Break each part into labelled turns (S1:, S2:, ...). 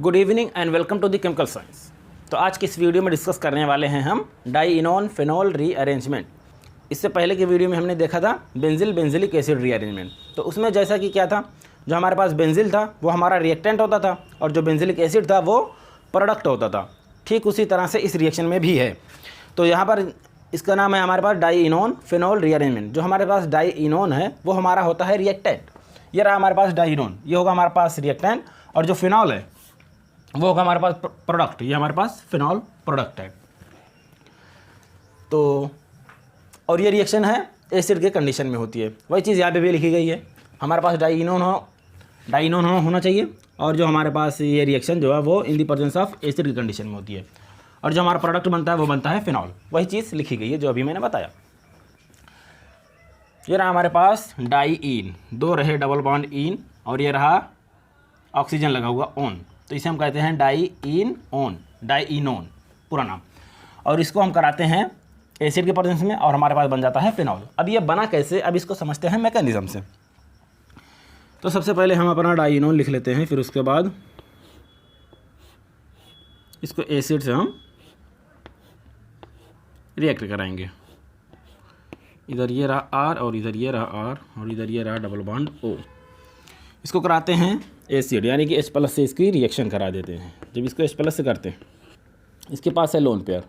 S1: Good evening and welcome to the chemical science. तो आज की इस वीडियो में डिस्कस करने वाले हैं हम डाइइनोन फेनोल रीअरेंजमेंट। इससे पहले की वीडियो में हमने देखा था बेंजिलिक एसिड रीअरेंजमेंट। तो उसमें जैसा कि क्या था, जो हमारे पास बेंजिल था वो हमारा रिएक्टेंट होता था और जो बेंजिलिक एसिड था वो प्रोडक्ट होता था। ठीक उसी तरह से इस रिएक्शन में भी है। तो यहाँ पर इसका नाम है हमारे पास डाइइनोन फेनोल रीअरेंजमेंट। जो हमारे पास डाइइनोन है वो हमारा होता है रिएक्टेंट। ये रहा हमारे पास डाइइनोन, ये होगा हमारे पास रिएक्टेंट, और जो फिनॉल है वो होगा हमारे पास प्रोडक्ट। ये हमारे पास फिनॉल प्रोडक्ट है। तो और ये रिएक्शन है एसिड के कंडीशन में होती है। वही चीज़ यहाँ पे भी लिखी गई है, हमारे पास डाइइनोन होना चाहिए, और जो हमारे पास ये रिएक्शन जो है वो इन दी प्रेजेंस ऑफ एसिड की कंडीशन में होती है, और जो हमारा प्रोडक्ट बनता है वो बनता है फिनॉल। वही चीज़ लिखी गई है जो अभी मैंने बताया। ये रहा हमारे पास डाइइन, दो रहे डबल बॉन्ड इन, और ये रहा ऑक्सीजन लगा हुआ ऑन, तो इसे हम कहते हैं डाइइनोन पूरा नाम। और इसको हम कराते हैं एसिड के प्रेजेंस में और हमारे पास बन जाता है फिनॉल। अब ये बना कैसे, अब इसको समझते हैं मैकेनिज्म से। तो सबसे पहले हम अपना डाइइनोन लिख लेते हैं, फिर उसके बाद इसको एसिड से हम रिएक्ट कराएंगे। इधर ये रहा आर और इधर ये रहा आर और इधर ये रहा डबल बॉन्ड ओ। इसको कराते हैं एसिड, यानी कि H+ से इसकी रिएक्शन करा देते हैं। जब इसको H+ से करते हैं, इसके पास है लोन पेयर,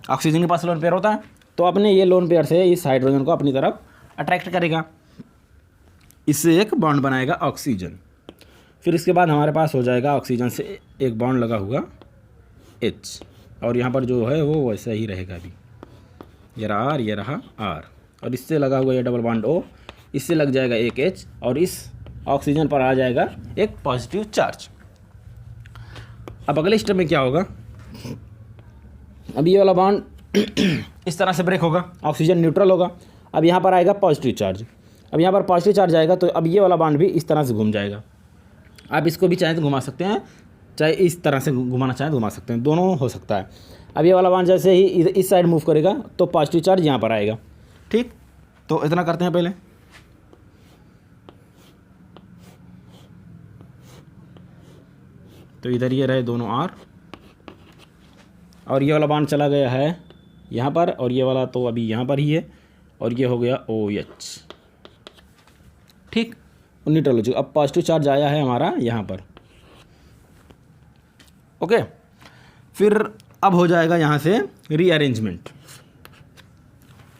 S1: ऑक्सीजन के पास लोन पेयर होता है, तो अपने ये लोन पेयर से इस हाइड्रोजन को अपनी तरफ अट्रैक्ट करेगा, इससे एक बॉन्ड बनाएगा ऑक्सीजन। फिर इसके बाद हमारे पास हो जाएगा ऑक्सीजन से एक बॉन्ड लगा हुआ H, और यहाँ पर जो है वो वैसा ही रहेगा अभी। ये रहा आर, ये रहा आर, और इससे लगा हुआ ये डबल बॉन्ड O, इससे लग जाएगा एक H, और इस ऑक्सीजन पर आ जाएगा एक पॉजिटिव चार्ज। अब अगले स्टेप में क्या होगा, अब ये वाला बॉन्ड इस तरह से ब्रेक होगा, ऑक्सीजन न्यूट्रल होगा। अब यहाँ पर आएगा पॉजिटिव चार्ज। अब यहाँ पर पॉजिटिव चार्ज आएगा तो अब ये वाला बॉन्ड भी इस तरह से घूम जाएगा। आप इसको भी चाहें तो घुमा सकते हैं, चाहे इस तरह से घुमाना चाहें तो घुमा सकते हैं, दोनों हो सकता है। अब ये वाला बॉन्ड जैसे ही इस साइड मूव करेगा तो पॉजिटिव चार्ज यहाँ पर आएगा। ठीक, तो इतना करते हैं पहले। तो इधर ये रहे दोनों आर, और ये वाला बॉन्ड चला गया है यहाँ पर, और ये वाला तो अभी यहाँ पर ही है, और ये हो गया OH। ठीक, न्यूट्रल हो चुका। अब पॉजिटिव चार्ज आया है हमारा यहाँ पर। ओके, फिर अब हो जाएगा यहाँ से रीअरेंजमेंट।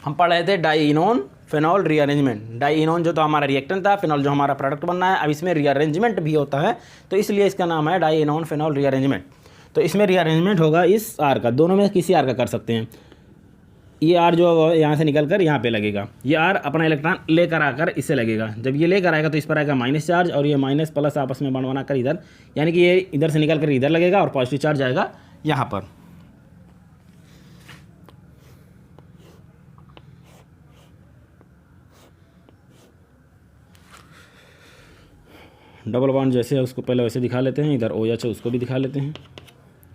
S1: हम पढ़ रहे थे डाइइनोन फेनॉल रीअरेंजमेंट। डाइइनोन जो तो हमारा रिएक्टेंट था, फिनॉल जो हमारा प्रोडक्ट बनना है। अब इसमें रीअरेंजमेंट भी होता है, तो इसलिए इसका नाम है डाइइनोन फेनॉल रीअरेंजमेंट। तो इसमें रीअरेंजमेंट होगा इस आर का, दोनों में किसी आर का कर सकते हैं। ये आर जो यहाँ से निकल कर यहाँ पे लगेगा, ये आर अपना इलेक्ट्रॉन लेकर आकर इससे लगेगा। जब ये लेकर आएगा तो इस पर आएगा माइनस चार्ज, और ये माइनस प्लस आपस में बॉन्ड बनाकर इधर, यानी कि ये इधर से निकल कर इधर लगेगा, और पॉजिटिव चार्ज आएगा यहाँ पर। डबल बॉन्ड जैसे है उसको पहले वैसे दिखा लेते हैं, इधर OH है उसको भी दिखा लेते हैं,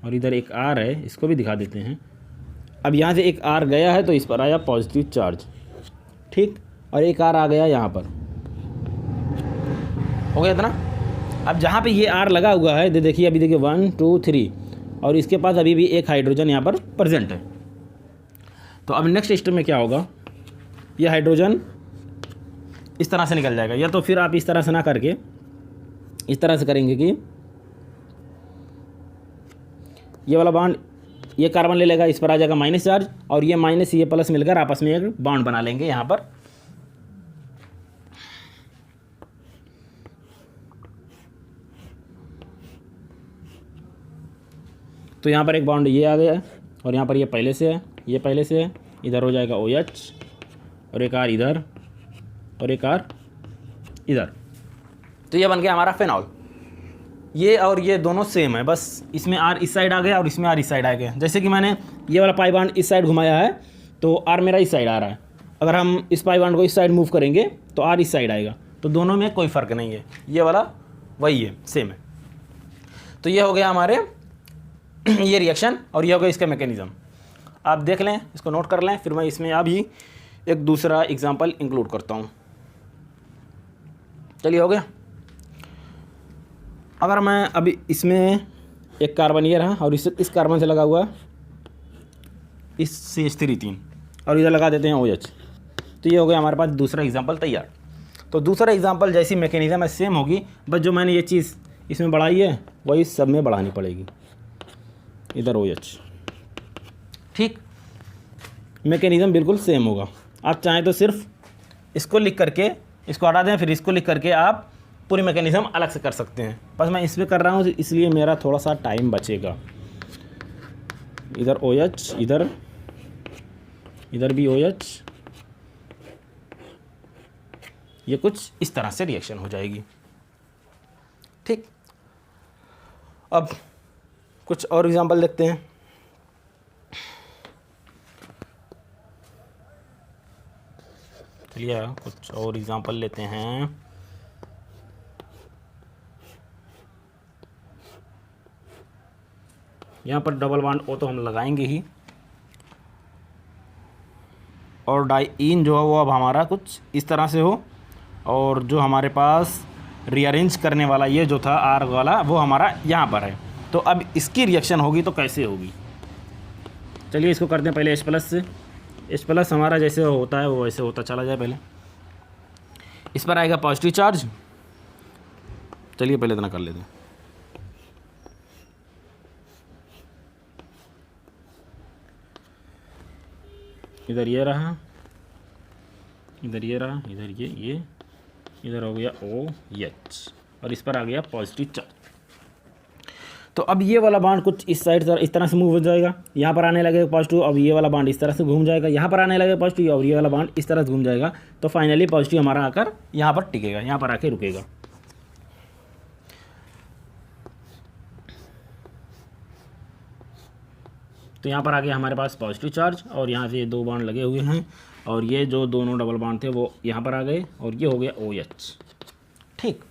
S1: और इधर एक R है इसको भी दिखा देते हैं। अब यहाँ से एक R गया है तो इस पर आया पॉजिटिव चार्ज। ठीक, और एक R आ गया यहाँ पर, हो गया इतना। अब जहाँ पे ये R लगा हुआ है, देखिए अभी देखिए 1 2 3, और इसके पास अभी भी एक हाइड्रोजन यहाँ पर प्रेजेंट है। तो अब नेक्स्ट स्टेप में क्या होगा, ये हाइड्रोजन इस तरह से निकल जाएगा, या तो फिर आप इस तरह से ना करके इस तरह से करेंगे कि ये वाला बॉन्ड ये कार्बन ले लेगा, इस पर आ जाएगा माइनस चार्ज, और ये माइनस ये प्लस मिलकर आपस में एक बॉन्ड बना लेंगे यहाँ पर। तो यहाँ पर एक बॉन्ड ये आ गया है, और यहाँ पर ये पहले से है, ये पहले से है, इधर हो जाएगा OH, और एक R इधर, और एक R इधर। तो ये बन गया हमारा फेनॉल। ये और ये दोनों सेम है, बस इसमें R इस साइड आ गया और इसमें R इस साइड आ गया। जैसे कि मैंने ये वाला पाई बॉन्ड इस साइड घुमाया है तो R मेरा इस साइड आ रहा है। अगर हम इस पाई बॉन्ड को इस साइड मूव करेंगे तो R इस साइड आएगा। तो दोनों में कोई फ़र्क नहीं है, ये वाला वही है, सेम है। तो ये हो गया हमारे ये रिएक्शन, और ये हो गया इसका मैकेनिज़्म। आप देख लें, इसको नोट कर लें, फिर मैं इसमें अभी एक दूसरा एग्जाम्पल इंक्लूड करता हूँ। चलिए, हो गया। अगर मैं अभी इसमें एक कार्बन ये रहा और इस कार्बन से लगा हुआ इस CH3 3 और इधर लगा देते हैं OH, तो ये हो गया हमारे पास दूसरा एग्जांपल तैयार। तो दूसरा एग्जांपल जैसी मैकेनिज्म है सेम होगी, बस जो मैंने ये चीज़ इसमें बढ़ाई है वही सब में बढ़ानी पड़ेगी, इधर OH। ठीक, मैकेनिज्म बिल्कुल सेम होगा। आप चाहें तो सिर्फ इसको लिख करके इसको हटा दें, फिर इसको लिख करके आप पूरी मैकेनिज्म अलग से कर सकते हैं। बस मैं इसमें कर रहा हूँ इसलिए मेरा थोड़ा सा टाइम बचेगा। इधर OH, इधर भी OH, ये कुछ इस तरह से रिएक्शन हो जाएगी। ठीक, अब कुछ और एग्जांपल देखते हैं। चलिए कुछ और एग्जांपल लेते हैं। यहाँ पर डबल बॉन्ड O तो हम लगाएंगे ही, और डाइईन जो है वो अब हमारा कुछ इस तरह से हो, और जो हमारे पास रीअरेंज करने वाला ये जो था R वाला वो हमारा यहाँ पर है। तो अब इसकी रिएक्शन होगी तो कैसे होगी, चलिए इसको करते हैं पहले H+ से। H+ हमारा जैसे होता है वो वैसे होता चला जाए। पहले इस पर आएगा पॉजिटिव चार्ज, चलिए पहले इतना कर लेते हैं। इधर ये रहा, इधर ये रहा, इधर ये इधर हो गया OH, और इस पर आ गया पॉजिटिव चार्ज। तो अब ये वाला बांड कुछ इस साइड इस तरह से मूव हो जाएगा, यहाँ पर आने लगेगा पॉजिटिव, अब ये वाला बांड इस तरह से घूम जाएगा, यहाँ पर आने लगेगा पॉजिटिव, और ये वाला बांड इस तरह से घूम जाएगा। तो फाइनली पॉजिटिव हमारा आकर यहाँ पर टिकेगा, यहाँ पर आके रुकेगा। तो यहाँ पर आ गया हमारे पास पॉजिटिव चार्ज, और यहाँ से ये दो बांड लगे हुए हैं, और ये जो दोनों डबल बांड थे वो यहाँ पर आ गए, और ये हो गया OH। ठीक,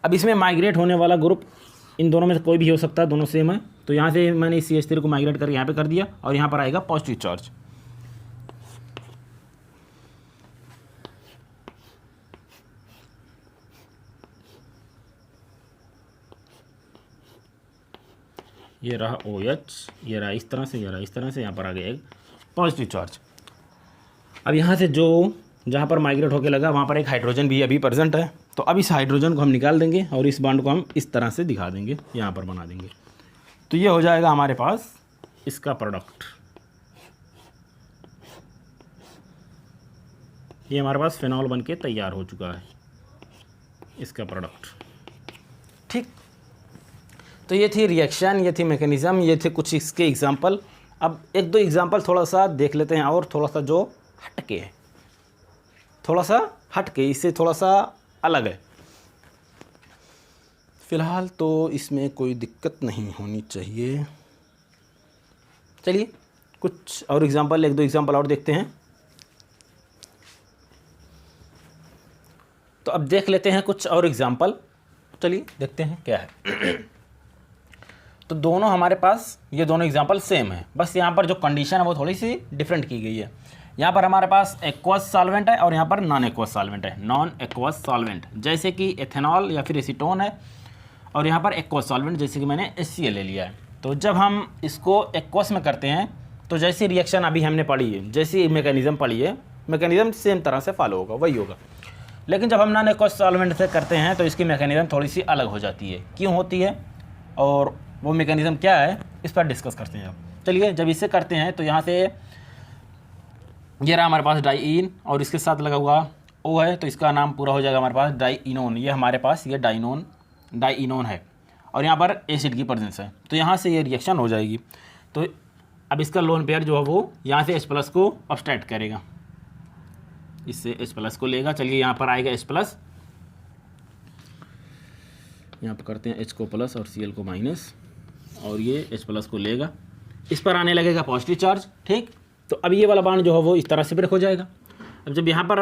S1: अब इसमें माइग्रेट होने वाला ग्रुप इन दोनों में से कोई भी हो सकता है, दोनों सेम है। तो यहाँ से मैंने इस CH3 को माइग्रेट करके यहाँ पे कर दिया, और यहाँ पर आएगा पॉजिटिव चार्ज। ये रहा OH, ये रहा इस तरह से, ये रहा इस तरह से, यहाँ पर आ गया एक पॉजिटिव चार्ज। अब यहाँ से जो जहाँ पर माइग्रेट होके लगा वहाँ पर एक हाइड्रोजन भी अभी प्रेजेंट है, तो अब इस हाइड्रोजन को हम निकाल देंगे और इस बॉन्ड को हम इस तरह से दिखा देंगे, यहाँ पर बना देंगे। तो ये हो जाएगा हमारे पास इसका प्रोडक्ट। ये हमारे पास फिनॉल बन के तैयार हो चुका है, इसका प्रोडक्ट। ठीक, तो ये थी रिएक्शन, ये थी मैकेनिज्म, ये थे कुछ इसके एग्जांपल। अब एक दो एग्जांपल थोड़ा सा देख लेते हैं, और थोड़ा सा जो हटके है, थोड़ा सा हटके, इससे थोड़ा सा अलग है। फ़िलहाल तो इसमें कोई दिक्कत नहीं होनी चाहिए। चलिए कुछ और एग्जांपल, एक दो एग्जांपल और देखते हैं। तो अब देख लेते हैं कुछ और एग्जांपल, चलिए देखते हैं क्या है। तो दोनों हमारे पास ये दोनों एग्जांपल सेम है, बस यहाँ पर जो कंडीशन है वो थोड़ी सी डिफरेंट की गई है। यहाँ पर हमारे पास एक्वस सॉल्वेंट है और यहाँ पर नॉन एक्वस सॉल्वेंट है। नॉन एक्वस सॉल्वेंट जैसे कि एथेनॉल या फिर एसीटोन है, और यहाँ पर एक्वस सॉल्वेंट जैसे कि मैंने HCl ले लिया है। तो जब हम इसको एक्वस में करते हैं तो जैसी रिएक्शन अभी हमने पढ़ी है, जैसी मैकेनिज्म पढ़ी है, मैकेनिज्म सेम तरह से फॉलो होगा, वही होगा। लेकिन जब हम नॉन एक्वस सॉल्वेंट से करते हैं तो इसकी मैकेनिज्म थोड़ी सी अलग हो जाती है। क्यों होती है और वो मैकेनिज्म क्या है, इस पर डिस्कस करते हैं। चलिए जब इससे करते हैं तो यहाँ से ये रहा हमारे पास डाइईन, और इसके साथ लगा हुआ O है, तो इसका नाम पूरा हो जाएगा हमारे पास डाइइनोन। ये हमारे पास ये डाइइनोन है, और यहाँ पर एसिड की प्रेजेंस है, तो यहाँ से ये रिएक्शन हो जाएगी। तो अब इसका लोन पेयर जो है वो यहाँ से H+ को अब्स्ट्रैक्ट करेगा, इससे H+ को लेगा। चलिए यहाँ पर आएगा H+, यहाँ पर करते हैं H को प्लस और Cl को माइनस, और ये H+ को लेगा, इस पर आने लगेगा पॉजिटिव चार्ज। ठीक, तो अब ये वाला बांड जो है वो इस तरह से ब्रेक हो जाएगा। अब जब यहाँ पर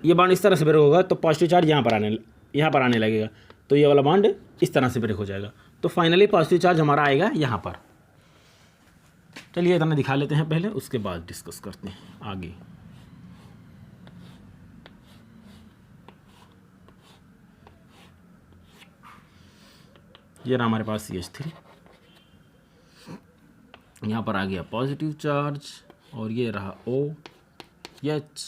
S1: ये बांड इस तरह से ब्रेक होगा तो पॉजिटिव चार्ज यहाँ पर आने लगेगा, तो ये वाला बांड इस तरह से ब्रेक हो जाएगा। तो फाइनली पॉजिटिव चार्ज हमारा आएगा यहाँ पर। चलिए इतना दिखा लेते हैं पहले, उसके बाद डिस्कस करते हैं आगे। ये रहा हमारे पास CH3, यहाँ पर आ गया पॉजिटिव चार्ज और ये रहा OH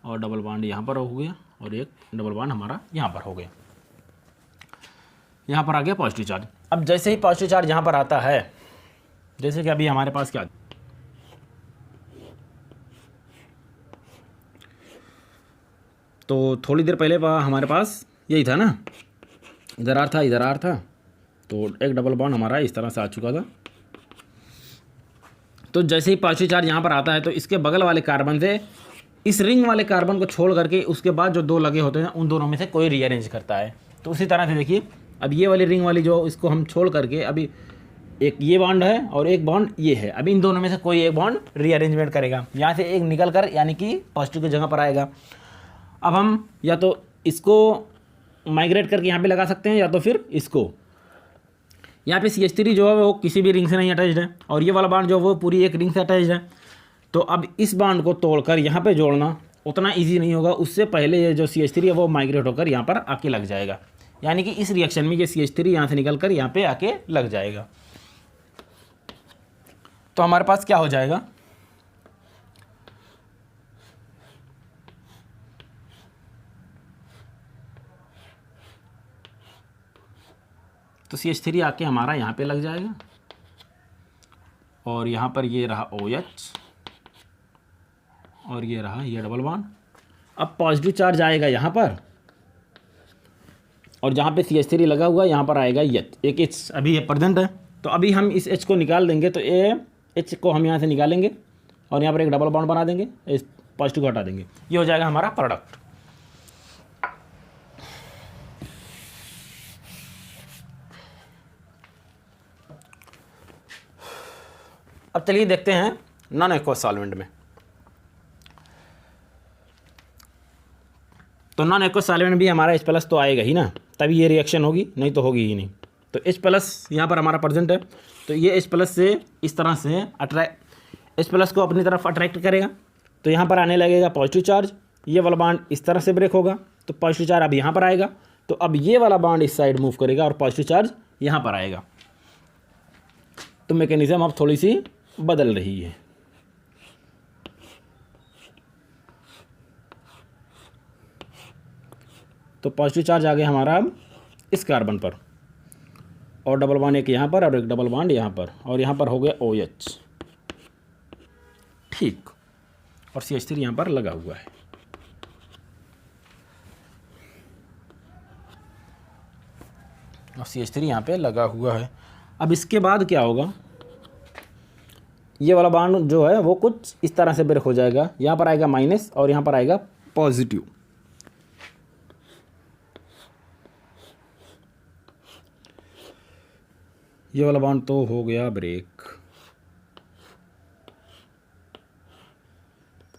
S1: और डबल बॉन्ड यहाँ पर हो गया और एक डबल बॉन्ड हमारा यहाँ पर हो गया। यहाँ पर आ गया पॉजिटिव चार्ज। अब जैसे ही पॉजिटिव चार्ज यहाँ पर आता है, जैसे कि अभी हमारे पास क्या, तो थोड़ी देर पहले हमारे पास यही था ना, इधर आर था, इधर आर था, तो एक डबल बॉन्ड हमारा इस तरह से आ चुका था। तो जैसे ही पॉजिटिव चार्ज यहाँ पर आता है तो इसके बगल वाले कार्बन से इस रिंग वाले कार्बन को छोड़ करके उसके बाद जो दो लगे होते हैं उन दोनों में से कोई रीअरेंज करता है। तो उसी तरह से देखिए, अब ये वाली रिंग वाली जो इसको हम छोड़ करके, अभी एक ये बॉन्ड है और एक बॉन्ड ये है, अभी इन दोनों में से कोई एक बॉन्ड रीअरेंजमेंट करेगा, यहाँ से एक निकल कर यानी कि पॉजिटिव की जगह पर आएगा। अब हम या तो इसको माइग्रेट करके यहाँ पे लगा सकते हैं या तो फिर इसको। यहाँ पे CH3 जो है वो किसी भी रिंग से नहीं अटैच्ड है और ये वाला बॉन्ड जो वो पूरी एक रिंग से अटैच्ड है। तो अब इस बॉन्ड को तोड़कर यहाँ पे जोड़ना उतना इजी नहीं होगा, उससे पहले ये जो CH3 है वो माइग्रेट होकर यहाँ पर आके लग जाएगा, यानी कि इस रिएक्शन में ये CH3 यहाँ से निकल कर यहाँ पे आके लग जाएगा। तो हमारे पास क्या हो जाएगा, तो CH3 आके हमारा यहाँ पे लग जाएगा और यहाँ पर ये रहा OH और ये रहा ये डबल बॉन्ड। अब पॉजिटिव चार्ज आएगा यहाँ पर और जहाँ पे CH3 लगा हुआ है यहाँ पर आएगा एक H, अभी ये प्रेजेंट है। तो अभी हम इस H को निकाल देंगे, तो ये H को हम यहाँ से निकालेंगे और यहाँ पर एक डबल बॉन्ड बना देंगे, इस पॉजिटिव को हटा देंगे, ये हो जाएगा हमारा प्रोडक्ट। अब चलिए देखते हैं नॉन एक्वस सॉल्वेंट में। तो नॉन एक्वस सॉल्वेंट भी हमारा H+ तो आएगा ही ना, तभी ये रिएक्शन होगी, नहीं तो होगी ही नहीं। तो H+ यहाँ पर हमारा प्रेजेंट है, तो ये H+ से इस तरह से H+ को अपनी तरफ अट्रैक्ट करेगा, तो यहाँ पर आने लगेगा पॉजिटिव चार्ज, ये वाला बॉन्ड इस तरह से ब्रेक होगा तो पॉजिटिव चार्ज अब यहाँ पर आएगा, तो अब ये वाला बॉन्ड इस साइड मूव करेगा और पॉजिटिव चार्ज यहाँ पर आएगा। तो मैकेनिज्म अब थोड़ी सी बदल रही है। तो पॉजिटिव चार्ज आ गया हमारा अब इस कार्बन पर और डबल बॉन्ड एक यहाँ पर और एक डबल बॉन्ड यहाँ पर, और यहाँ पर हो गया OH, ठीक, और CH3 यहाँ पर लगा हुआ है। और CH3 यहाँ पे लगा हुआ है। अब इसके बाद क्या होगा, ये वाला बॉन्ड जो है वो कुछ इस तरह से ब्रेक हो जाएगा, यहाँ पर आएगा माइनस और यहाँ पर आएगा पॉजिटिव। ये वाला बॉन्ड तो हो गया ब्रेक,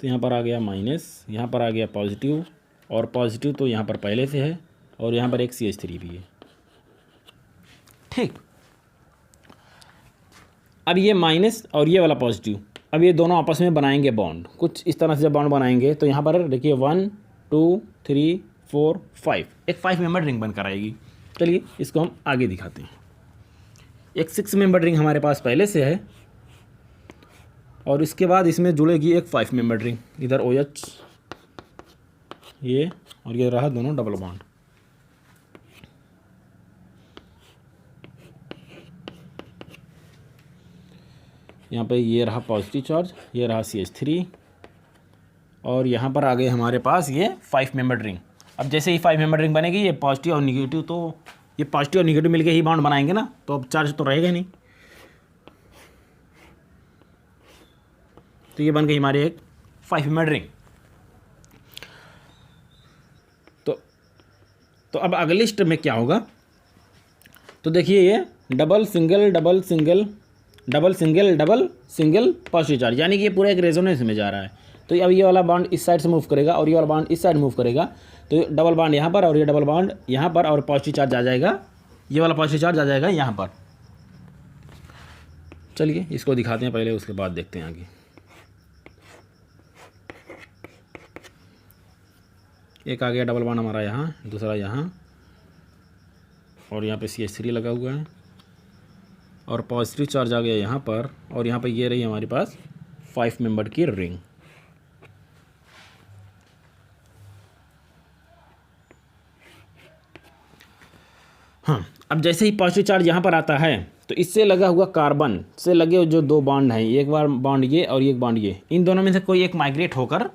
S1: तो यहाँ पर आ गया माइनस, यहाँ पर आ गया पॉजिटिव, और पॉजिटिव तो यहाँ पर पहले से है और यहाँ पर एक CH3 भी है, ठीक। अब ये माइनस और ये वाला पॉजिटिव, अब ये दोनों आपस में बनाएंगे बॉन्ड, कुछ इस तरह से जब बॉन्ड बनाएंगे तो यहाँ पर देखिए 1 2 3 4 5, एक 5 मेंबर रिंग बनकर आएगी। चलिए इसको हम आगे दिखाते हैं। एक 6 मेंबर रिंग हमारे पास पहले से है और इसके बाद इसमें जुड़ेगी एक 5 मेंबर रिंग, इधर OH ये और ये रहा दोनों डबल बॉन्ड। यहाँ पे ये रहा पॉजिटिव चार्ज, ये रहा CH3 और यहाँ पर आ गए हमारे पास ये 5 मेंबर रिंग। अब जैसे ही 5 मेंबर रिंग बनेगी, ये पॉजिटिव और निगेटिव, तो ये पॉजिटिव और निगेटिव मिलके ही बॉन्ड बनाएंगे ना, तो अब चार्ज तो रहेगा नहीं। तो ये बन गई हमारी एक 5 मेंबर रिंग। तो अब अगली स्टेप में क्या होगा, तो देखिए ये double single double single double single double single positive charge, यानी कि ये पूरा एक रेजोनेंस में जा रहा है। तो अब ये वाला बॉन्ड इस साइड से मूव करेगा और ये वाला बॉन्ड इस साइड मूव करेगा, तो डबल बॉन्ड यहाँ पर और ये डबल बॉन्ड यहाँ पर, और पॉजिटिव चार्ज आ जाएगा, ये वाला पॉजिटिव चार्ज आ जाएगा यहाँ पर। चलिए इसको दिखाते हैं पहले, उसके बाद देखते हैं आगे। एक आ गया डबल बॉन्ड हमारा यहाँ, दूसरा यहाँ, और यहाँ पे CH3 लगा हुआ है और पॉजिटिव चार्ज आ गया यहाँ पर, और यहाँ पे ये रही हमारे पास 5 मेंबर की रिंग। हाँ, अब जैसे ही पॉजिटिव चार्ज यहाँ पर आता है तो इससे लगा हुआ कार्बन से लगे जो 2 बॉन्ड हैं, एक बार बॉन्ड ये और एक बॉन्ड ये, इन दोनों में से कोई एक माइग्रेट होकर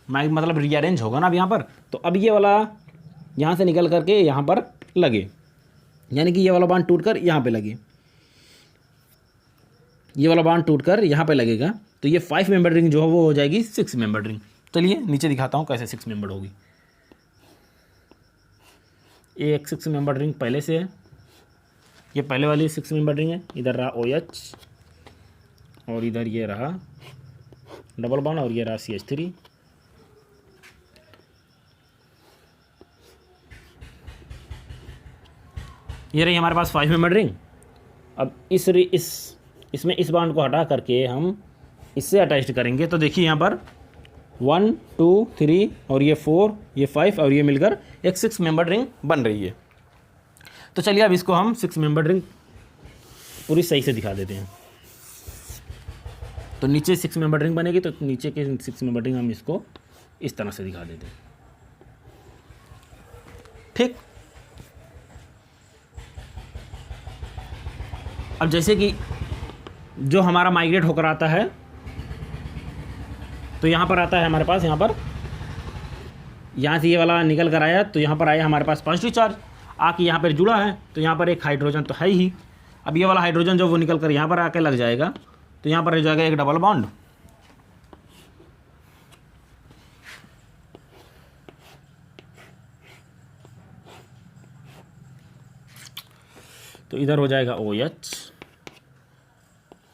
S1: मतलब रीअरेंज होगा ना अब यहाँ पर। तो अब ये वाला यहाँ से निकल करके यहाँ पर लगे, यानी कि ये वाला बॉन्ड टूटकर यहाँ पे लगे, ये वाला बॉन्ड टूटकर यहाँ पे लगेगा। तो ये 5 मेंबर रिंग जो है वो हो जाएगी 6 मेंबर रिंग। चलिए नीचे दिखाता हूँ कैसे 6 मेंबर होगी। एक 6 मेंबर रिंग पहले से है, ये पहले वाली 6 मेंबर रिंग है। इधर रहा OH और इधर ये रहा डबल बॉन्ड और ये रहा CH3। ये रही हमारे पास 5 मेंबर रिंग। अब इसमें इस बॉन्ड को हटा करके हम इससे अटैच करेंगे तो देखिए यहाँ पर 1 2 3 और ये 4 ये 5 और ये मिलकर एक 6 मेंबर रिंग बन रही है। तो चलिए अब इसको हम 6 मेंबर रिंग पूरी सही से दिखा देते हैं। तो नीचे 6 मेंबर रिंग बनेगी, तो नीचे के 6 मेंबर रिंग हम इसको इस तरह से दिखा देते हैं। ठीक, अब जैसे कि जो हमारा माइग्रेट होकर आता है तो यहाँ पर आता है हमारे पास, यहाँ से ये वाला निकल कर आया तो यहाँ पर आया हमारे पास पॉजिटिव चार्ज आके यहाँ पर जुड़ा है, तो यहाँ पर एक हाइड्रोजन तो है ही। अब ये वाला हाइड्रोजन जो वो निकल कर यहाँ पर आके लग जाएगा, तो यहाँ पर रह जाएगा एक डबल बॉन्ड। तो इधर हो जाएगा OH,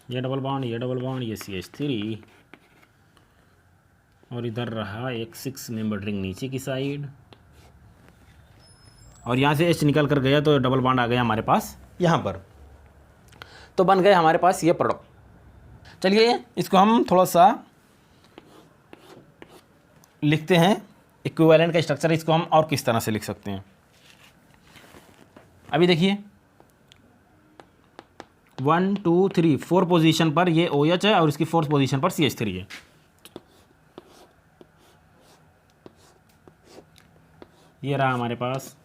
S1: ये डबल बॉन्ड, ये डबल बॉन्ड, ये CH3 और इधर रहा एक 6 मेंबर रिंग नीचे की साइड, और यहाँ से H निकल कर गया तो डबल बॉन्ड आ गया हमारे पास यहाँ पर। तो बन गए हमारे पास ये प्रोडक्ट। चलिए इसको हम थोड़ा सा लिखते हैं, इक्विवेलेंट का स्ट्रक्चर इसको हम और किस तरह से लिख सकते हैं। अभी देखिए 1 2 3 4 पोजीशन पर ये OH है और इसकी 4th पोजीशन पर CH3 है। ये रहा हमारे पास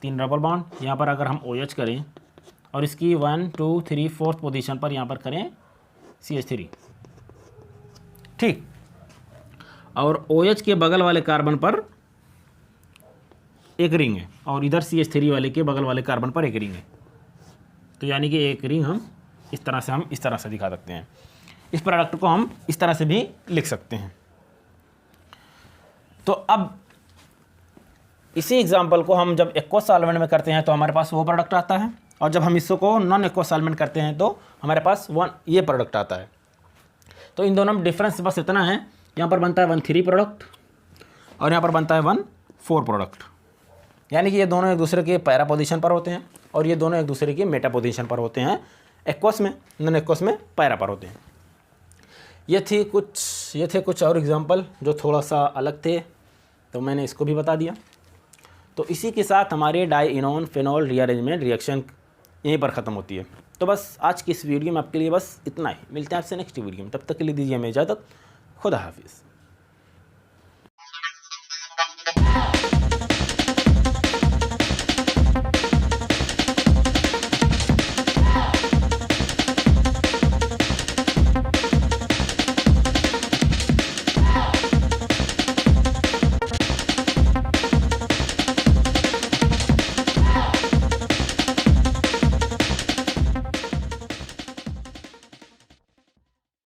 S1: 3 डबल बॉन्ड। यहाँ पर अगर हम OH करें और इसकी 1 2 3 4th पोजीशन पर यहाँ पर करें CH3, ठीक, और OH के बगल वाले कार्बन पर एक रिंग है और इधर CH3 वाले के बगल वाले कार्बन पर एक रिंग है। तो यानी कि एक रिंग हम इस तरह से दिखा सकते हैं। इस प्रोडक्ट को हम इस तरह से भी लिख सकते हैं। तो अब इसी एग्जाम्पल को हम जब एक्वस सॉल्वेंट में करते हैं तो हमारे पास वो प्रोडक्ट आता है, और जब हम इसको नॉन एक्वस सॉल्वेंट करते हैं तो हमारे पास ये प्रोडक्ट आता है। तो इन दोनों में डिफरेंस बस इतना है, यहाँ पर बनता है 1,3 प्रोडक्ट और यहाँ पर बनता है 1,4 प्रोडक्ट। यानी कि ये दोनों एक दूसरे के पैरा पोजीशन पर होते हैं और ये दोनों एक दूसरे के मेटा पोजीशन पर होते हैं। एक्वस में, नॉन एक्वस में पैरा पर होते हैं। ये थे कुछ और एग्जांपल जो थोड़ा सा अलग थे, तो मैंने इसको भी बता दिया। तो इसी के साथ हमारे डाइइनोन फेनॉल रीअरेंजमेंट रिएक्शन यहीं पर ख़त्म होती है। तो बस आज की इस वीडियो में आपके लिए बस इतना ही। मिलते हैं आपसे नेक्स्ट वीडियो में, तब तक के लिए दीजिए हमें इजाज़त। खुदा हाफिज़।